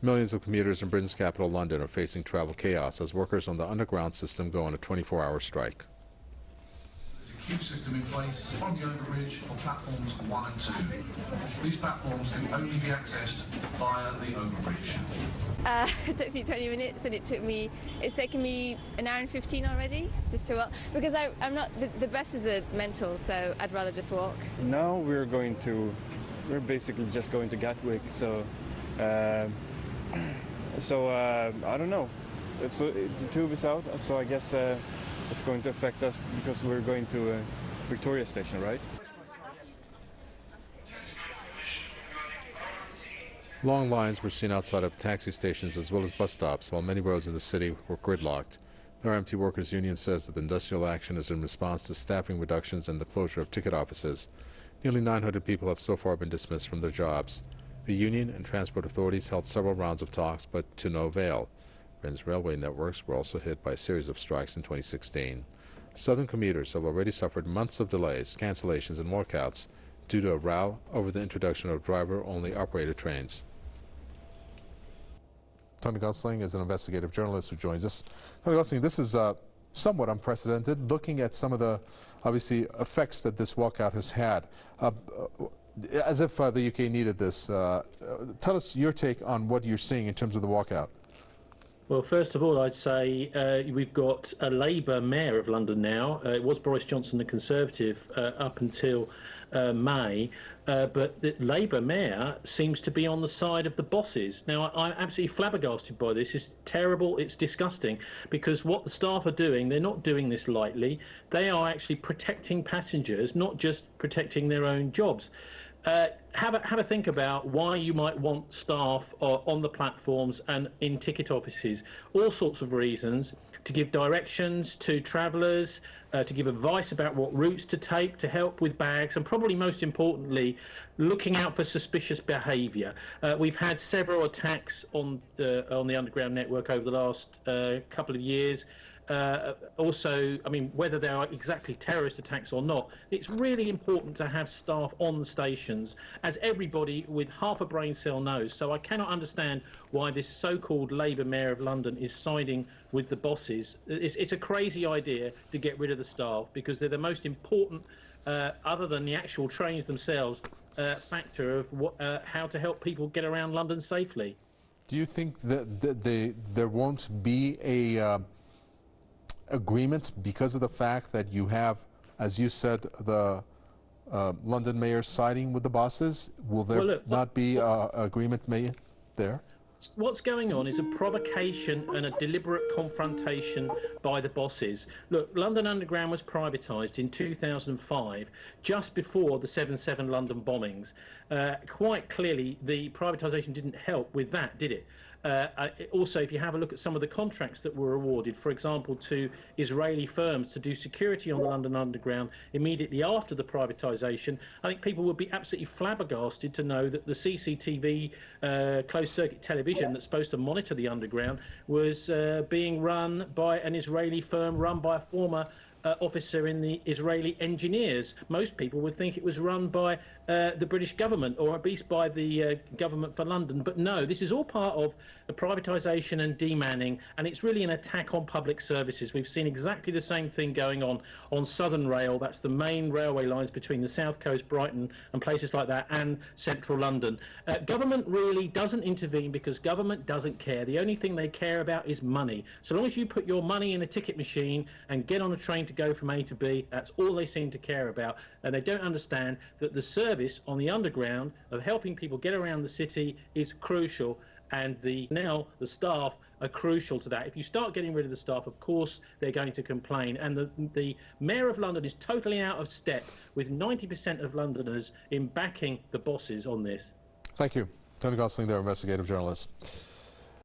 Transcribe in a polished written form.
Millions of commuters in Britain's capital, London, are facing travel chaos as workers on the underground system go on a 24-hour strike. There's a queue system in place on the overbridge for platforms 1 and 2. These platforms can only be accessed via the overbridge. It took me 20 minutes, and it's taken me an hour and 15 already, just to walk, because I'm not, the buses are mental, so I'd rather just walk. Now we're basically just going to Gatwick, so I don't know. The tube is out, so I guess it's going to affect us because we're going to Victoria Station, right? Long lines were seen outside of taxi stations as well as bus stops, while many roads in the city were gridlocked. The RMT Workers Union says that the industrial action is in response to staffing reductions and the closure of ticket offices. Nearly 900 people have so far been dismissed from their jobs. The union and transport authorities held several rounds of talks, but to no avail. Britain's railway networks were also hit by a series of strikes in 2016. Southern commuters have already suffered months of delays, cancellations, and walkouts due to a row over the introduction of driver-only operated trains. Tony Gosling is an investigative journalist who joins us. Tony Gosling, this is somewhat unprecedented, looking at some of the, obviously, effects that this walkout has had. As if the UK needed this. Tell us your take on what you're seeing in terms of the walkout. Well, first of all, I'd say we've got a Labour mayor of London now. It was Boris Johnson, the Conservative, up until May. But the Labour mayor seems to be on the side of the bosses. Now, I'm absolutely flabbergasted by this. It's terrible. It's disgusting. Because what the staff are doing, they're not doing this lightly. They are actually protecting passengers, not just protecting their own jobs. Have a think about why you might want staff on the platforms and in ticket offices. All sorts of reasons: to give directions to travellers, to give advice about what routes to take, to help with bags, and probably most importantly, looking out for suspicious behaviour. We've had several attacks on the underground network over the last couple of years. Also, I mean, whether they are exactly terrorist attacks or not, it's really important to have staff on the stations, as everybody with half a brain cell knows. So I cannot understand why this so-called Labour Mayor of London is siding with the bosses. It's a crazy idea to get rid of the staff, because they're the most important, other than the actual trains themselves, factor of how to help people get around London safely. Do you think that there won't be a agreement because of the fact that you have, as you said, the London mayor siding with the bosses? Will there not be agreement made there? What's going on is a provocation and a deliberate confrontation by the bosses. Look, London Underground was privatised in 2005, just before the 7/7 London bombings. Quite clearly, the privatisation didn't help with that, did it? Also, if you have a look at some of the contracts that were awarded, for example, to Israeli firms to do security on the London Underground immediately after the privatisation, I think people would be absolutely flabbergasted to know that the CCTV closed-circuit television that's supposed to monitor the Underground was being run by an Israeli firm run by a former officer in the Israeli engineers. Most people would think it was run by the British government, or at least by the government for London. But no, this is all part of the privatisation and demanning, and it's really an attack on public services. We've seen exactly the same thing going on Southern Rail. That's the main railway lines between the South Coast, Brighton, and places like that, and central London. Government really doesn't intervene because government doesn't care. The only thing they care about is money. So long as you put your money in a ticket machine and get on a train to go from A to B, that's all they seem to care about. And they don't understand that the service on the Underground of helping people get around the city is crucial, and now the staff are crucial to that. If you start getting rid of the staff, of course they're going to complain, and the Mayor of London is totally out of step with 90% of Londoners in backing the bosses on this. Thank you. Tony Gosling there, investigative journalist.